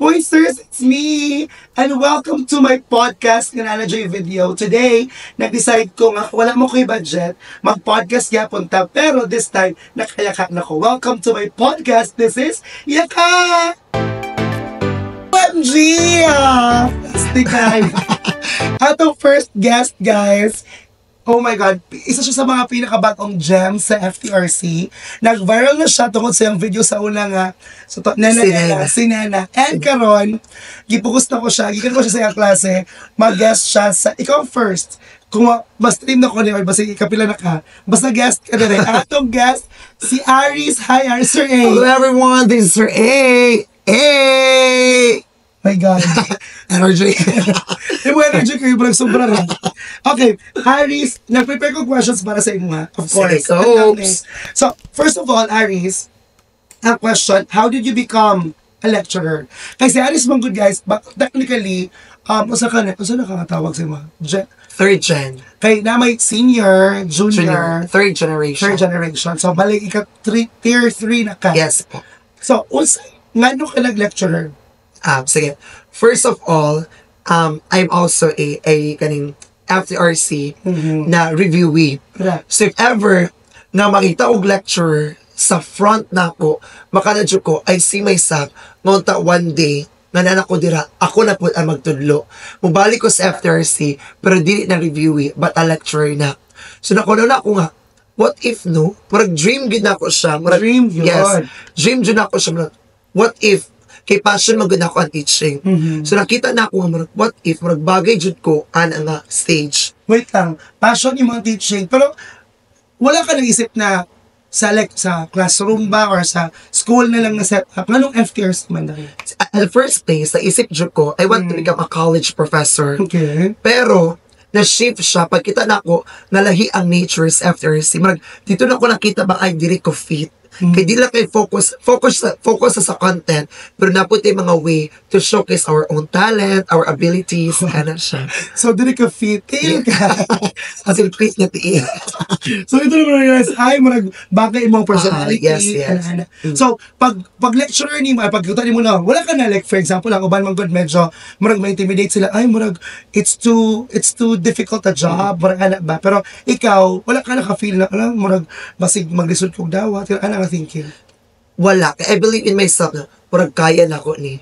Oysters, it's me! And welcome to my podcast nga na video. Today, nag-decide ko nga, wala mo ko'y budget, mag-podcast nga punta, pero this time, nakayaka na ko. Welcome to my podcast. This is Yaka! OMG! Plastic guys! Atong first guest, guys, oh my God, isa siya sa mga pinakabagong gems sa FTRC. Nag-viral na siya tungkol sa yung video sa una nga. So, si Nena. And karon, gipukus na ko siya, gikan ko siya sa yung klase, mag-guest siya sa, ikaw first, kung ma-stream na ko niya, or basta ikapila na ka, basta guest ka na rin. Ang atong guest, si Aris. Hi, Aris, Sir A. Hello everyone, this is Sir A. Hey! My God. Energy. Yung energy ko, yung sobra rin. Okay, Aris, nag-prepare ko questions para sa inyo, ha? Of course. So, first of all, Aris, ang question, how did you become a lecturer? Kasi Aris, mga good guys, but technically, usa na kakatawag sa mga? Third gen. Kay na may senior, junior, third generation. Third generation. So, balik tier 3 na ka. Yes po. So, nga ka nag-lecturer? Sige. First of all, I'm also a kaning FTRC na reviewee. Correct. So if ever na makita og lecturer sa front na ako, makanadyo ko, I see myself, ngunta one day, nanana ko dira, ako na po ang magtudlo. Mubalik ko sa FTRC, pero dili na reviewee, but a lecturer na. So nakunaw na ako nga, what if no? Parang dream gid na ako siya. Dream yun. Yes. Dream gid na ako siya. What if kay passion magud ako ang teaching. So nakita na ako nga what if magbagay jud ko ana nga stage. Wait lang, passion yung mga teaching, pero wala ka nag-isip na sa classroom ba or sa school na lang na set up? Anong FTRs man dahil? At the first place, naisip jud ko, I want to become a college professor. Okay. Pero na-shift siya, pagkita na ako, nalahi ang natures FTRC. Dito na ako nakita ba ay diri ko fit. Kaya di lang kayo focus sa content, pero naputi mga way to showcase our own talent, our abilities, ano siya. So, dili ka fit. Tiil ka. As in, please na tiil. So, ito naman guys, ay bagay imong personality. Yes. So, pag lecturer ni mo, pagkutan ni mo na, wala ka na, like, for example, ang uban mga good, medyo, ma-intimidate sila, ay, it's too difficult a job, anak ba? Pero, ikaw, wala ka naka-feel na, basig mag-result kong dawat, nga thinking? Wala. I believe in myself na parang kaya na ako ni.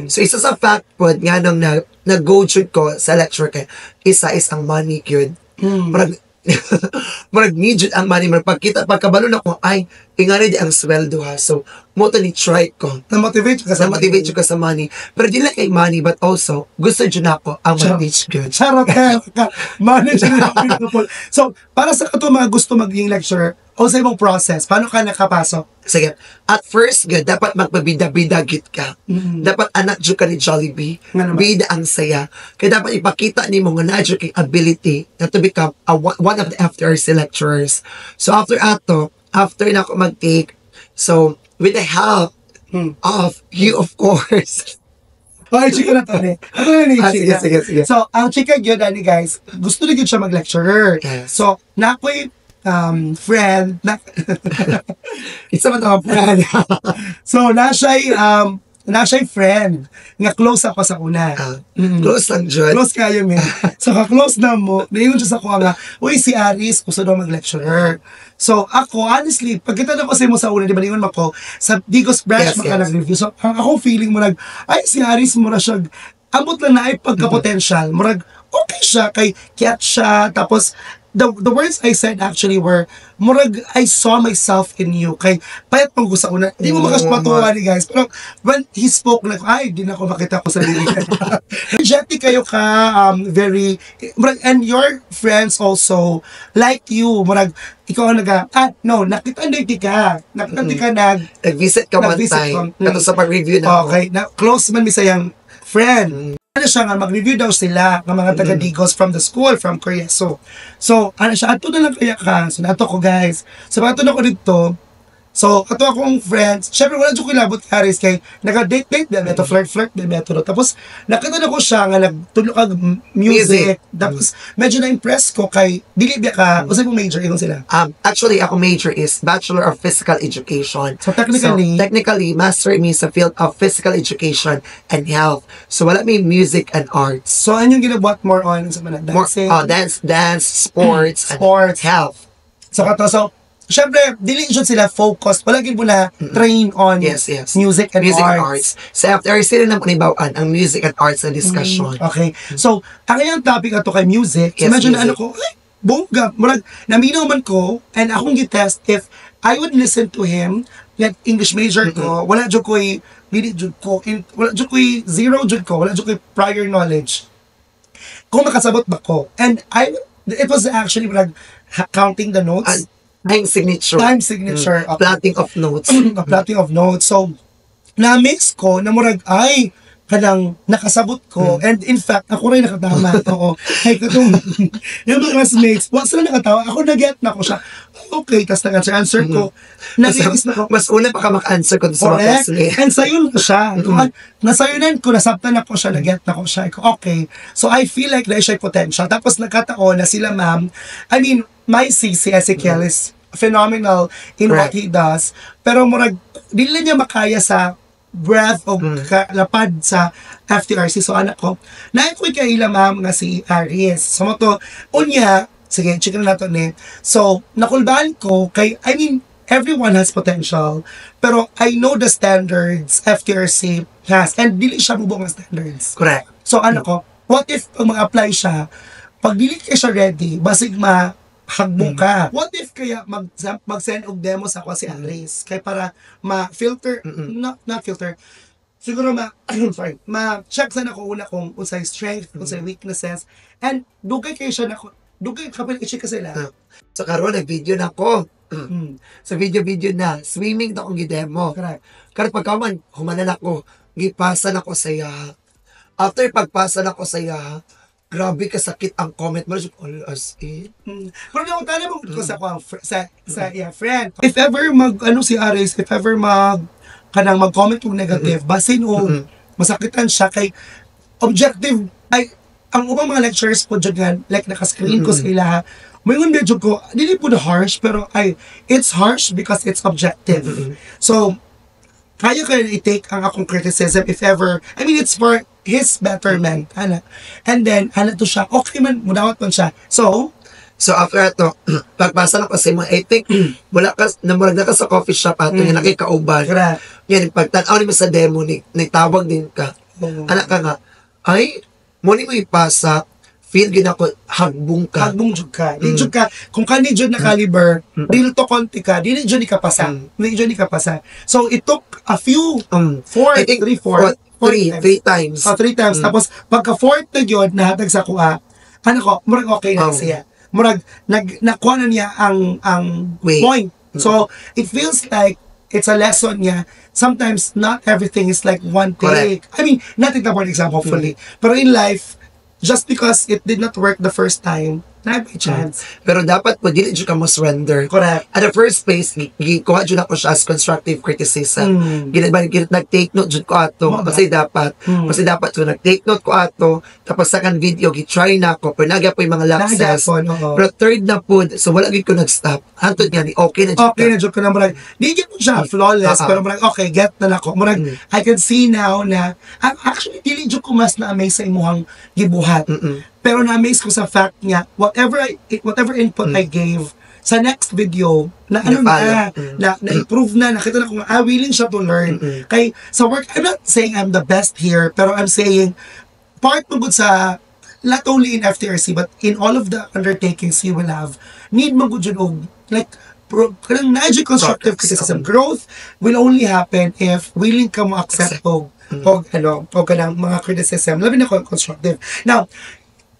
So, isa sa fact po, nga nung nag-go ko sa lecture kay isa is ang money yun. Parang need yun ang money. Pagkabalo na ko, ay, ingani di ang sweldo ha. So, mo to ni try ko. Na-motivate ka sa money. Pero di lang kay money, but also, gusto dyan ako ang mag-teach good. Charot ka. Money dyan ako. So, para sa kato mga gusto maging lecturer, o sa ibang process, paano ka nakapasok? Sige. At first, dapat magpabida-bida-git ka. Dapat anak dyan ka ni Jollibee. Bida ang saya. Kaya dapat ipakita ni mo nga na-dyan kay ability na to become one of the FTRC lecturers. So, after na ako mag-take, so, with the help of you, of course. Okay, chika na to, Ako na ni chika. Sige. So, ang chika yun, guys, gusto na yun siya mag-lecturer. Yes. So, na ako'y friend, It's naman ang friend. So, na siya'y friend. Nga close ako sa una. Close lang dyan. Close kayo, man. So, ka-close na mo, naingon siya sa kuha nga, uy, si Aris, gusto daw mag-lecturer. So, ako, honestly, pagkita na ko sa mo sa una, di ba, naingon ako, sa Digos branch maka nag-review. So, ako feeling mo ay, si Aris, mura siya, ambot lang na ay pagka-potential. Murag, okay siya, kay kiat siya, tapos, the words I said actually were, murag, I saw myself in you. Kay, payat pang gusto ko na, hindi mo makaspatuwa ni guys. Pero, when he spoke, ay, di na ako makita ko sa lilig. Jetty kayo ka, very, murag, and your friends also, like you, murag, ikaw ang nakita ka. Nag-visit ka one time. Kato sa pag-review na okay, close man mi sayang friend. Ano siya nga, mag-review daw sila ng mga taga-Digos from the school, from Korea. So, ano siya, ato na lang kaya ka. So, nato ko guys. So, ato na ko dito, So, ato akong friends, syempre wala dyan ko ilabot kay Aris kay naka-date-date din, ito flirt-flirt din, metodo. Tapos, nakita ko siya nga nagtulog kag music. Tapos, medyo na-impress ko kay, dili biya ka, kasi mong major, itong sila. Actually, ako major is Bachelor of Physical Education. So, technically, master me sa field of Physical Education and Health. So, wala may music and arts. So, ano yung ginabuhat more on sa mga dancing? Dance, sports, and health. So, syempre, dili dyan sila focused. Palagi mo na train on music and arts. So, after sila na panibawaan ang music and arts na discussion. Okay. So, ang iyang topic ato kay music, so medyo na ano ko, bongga, murag, naminaw man ko, and akong gitest, if I would listen to him, like English major ko, wala dyan ko'y, wala dyan ko'y zero dyan ko, wala dyan ko'y prior knowledge. Kung makasabot ba ko. And it was actually, counting the notes. Time signature. Plotting of notes. Plotting of notes. So, na-mix ko, na murag, ay, kanang nakasabot ko. And in fact, ako rin nakatama. Oo. Ay, katong, yung mga classmates, once na nakatawa, ako na-get na ko siya. Okay, tas nag-answer ko. Nag-iis na ko. Mas una pa ka maka-answer ko sa mga classmates. And sayon ko siya. Nasayunan ko, nasabtan na ko siya, na-get na ko siya. Okay. So, I feel like na siya potential. Tapos nagkataon na sila, ma'am, I mean, my si Ezekiel is phenomenal in what he does. Pero murag, dili niya makaya sa breath o lapad sa FTRC. So anak ko, na-equate kay ila ma'am nga si Aries. So mo to, unya, sige, check na nato ni. So, nakulbaan ko kay, I mean, everyone has potential. Pero I know the standards FTRC has. And dili siya mubong ang standards. Correct. So anak ko, what if pag mag-apply siya, pag dili kayo siya ready, basig hagbong ka. What if kaya mag-send og demo sa ako si Aris? Kaya para ma-filter, not filter, siguro ma-check sana ko una kung unsay strength, unsay weaknesses, and dugay kayo siya dugay kapil i-check ka sila. So karon nag-video na ko. Sa video na, swimming na akong gidemo. Correct. Karon pagkaman, humanan ako, gipasa na ko saya. After pagpasa na ko saya, grabe kasakit ang comment mo. All as in. Pero yung tala mo ko sa friend. If ever si Aris, if ever mag-comment yung negative, basin o masakitan siya kay objective, ay, ang ubang mga lectures po dyan, like nakascreen ko sa ila, may medyo ko, hindi po harsh, pero it's harsh because it's objective. So, kaya i-take ang akong criticism if ever, I mean, it's for his betterment, and then, to siya, okay man, mudawat man siya. So after ito, pagpasa na kasi mo, I think, wala ka, namurag na ka sa coffee shop ato, yung nakikauban. Yan, pagtanaw ni mo sa demo, nagtawag din ka. Anak ka nga, ay, muli mo ipasa, feel gina ko, hagbong ka. Hagbong jud ka. Di jud ka, kung kani jud na caliber, dil to konti ka, di jud ni kapasa. Di jud ni kapasa. So, it took a few, three times. Three times. Tapos, pagka-fourth na yun, nahatag sa kuha, ko, murag okay na siya. Murag, nakuha na niya ang point. So, it feels like, it's a lesson niya. Sometimes, not everything is like one take. I mean, not in the board exam, hopefully. Pero in life, just because it did not work the first time, na may chance. Pero dapat po, dili dyan ka mo surrender. Correct. At the first place, kuha dyan ako siya as constructive criticism. Nag-take note dyan ko ato. Kasi dapat so nag-take note ko ato. Tapos second video, try na ako. Pero nagya po yung mga lapses. Pero third na po, so wala ko nag-stop. Hantod nga ni, okay na dyan. Okay na dyan ko na marag. Di dyan po siya flawless. Pero marag, okay, get na ako. Marag, I can see now na, actually, dili dyan ko mas na-amaze sa imuhang gibuhat. Pero na-amaze ko sa fact niya, whatever input I gave sa next video, na-improve na, nakita na kung willing siya to learn. Kay, sa work, I'm not saying I'm the best here, pero I'm saying, part mo good sa, not only in FTRC, but in all of the undertakings you will have, need mo good yun, like, kanang na-educate constructive criticism. Growth will only happen if willing ka mo accept o kanang mga criticism, labi na constructive. Now,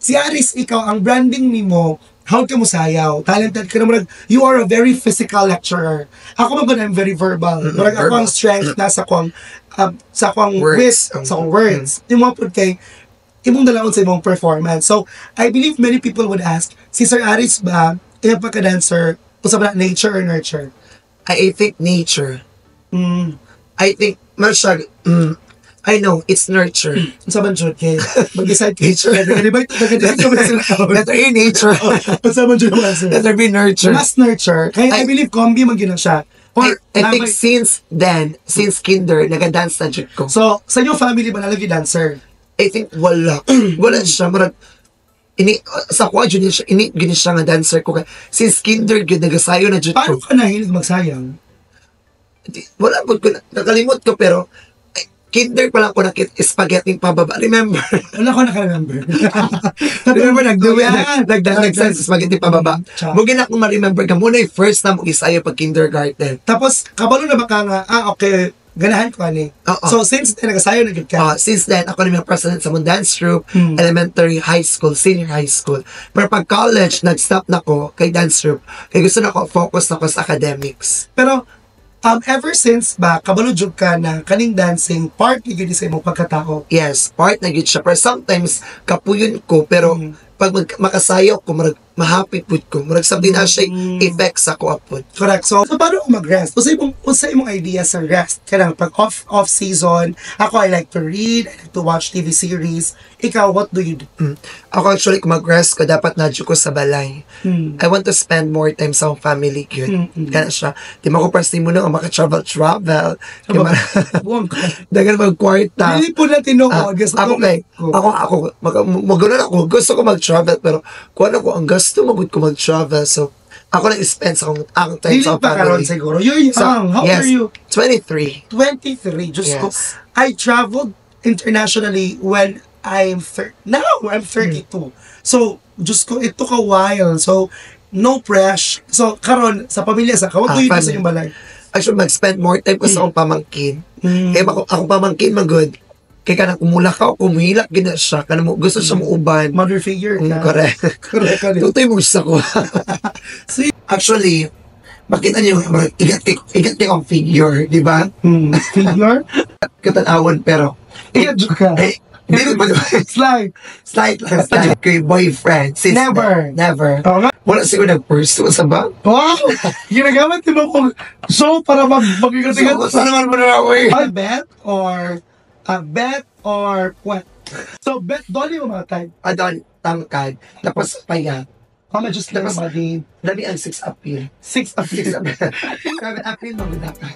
si Aris, ikaw, ang branding ni mo, how ka mo sayaw, talented ka naman, you are a very physical lecturer. Ako I'm very verbal. Ako ang strength na sa kwang words. Yung mga po kay, imong dalaon sa imong performance. So, I believe many people would ask, si Sir Aris ba, yung pagka-dancer, usap na nature or nurture? I think nature. Mm. I think, masyag, I know, it's nurture. Sa man jud kay mag-decide kay Nature. di ba ito ba sila? Letter A, nature. Sa man jud answer. Letter B, nurture. Mas nurture. Kaya I believe combi man gina siya. Or I think since then, since kinder, nagadance na jud ko. so sa inyong family ba nalagi dancer? I think wala. Wala siya. Marag, sa kwa jud siya, gini siya nga dancer ko. Since kinder, yun, nagasayo na jud Paano ko. ka nahilig magsayang? Wala po ko, nakalimot ko, pero kinder pa lang ko nakit spaghetti pababa. Remember? Wala ko naka-remember. Remember, Yan. nag-sense spaghetti pababa. Cha. Mugin ako ma-remember ka muna yung first time mo isayo pag kindergarten. Tapos, kabalo na ba ka nga, okay, ganahan ko ani. Oo. So, since nagasayo na gid ka, Since then, ako na yung president sa mong dance group, Hmm. elementary, high school, senior high school. Pero pag college, nag-stop na ko kay dance group. Kaya gusto na ko, focus na ko sa academics. pero, ever since ba, kabalo jud ka na kaning dancing, part ni gid sa imong pagkatao. Yes, part na gid siya. Pero sometimes, kapuyon ko. Pero pag makasayaw ko, mahapit po ko. Marag something na siya effect sa ko apod. Correct. So paano ko mag-rest? Unsa imong idea sa rest? Kaya pag off season, ako I like to read, I like to watch TV series. Ikaw, what do you do? Ako actually, kung mag-rest ko, dapat nadyo ko sa balay. I want to spend more time sa akong family yun. Kaya siya, di mo ko pasti mo na maka-travel. Buwang ko. Dagan mag-kwarta. Hindi po na tinuod. Ako kay, magulo ako. Gusto ko mag-travel, pero kung ano ko, ang gusto magud ko mag-travel. So, ako na spend sa akong time Dili sa pa karon family. siguro. You're young. So, How yes, are you? 23. 23. Just ko. Yes. I traveled internationally when now I'm 32. So, just ko, it took a while. So, no pressure. So, karon sa pamilya sa ka, what do you do sa family. inyong balay? I should mag-spend more time ko sa akong pamangkin. Kaya akong pamangkin magod. Kaya kanang kumula ka, kumihilak gina siya. Kanang gusto siya muuban. Mother figure ka. Correct. Correct. Tutoy mo sa ko. So, Actually, makita niyo, igat ang figure, di ba? figure? Katanawon, pero, Igadyo ka. hindi ba Slide. Slight lang, slight. Kay boyfriend. Since Never. then, never. Oo nga. Wala siguro nag-pursue sa ba? Wow! Ginagamit din mo kong show para mag-igat-igat. So, saan naman mo na ako eh? Bet or what? So, bet, dolly mo mga type. Adon, tangkad. Tapos, paya. Mama, just like Tapos- body. Dali ang 6 appeal. 6 of 6 appeal. 7 appeal, mga dapat.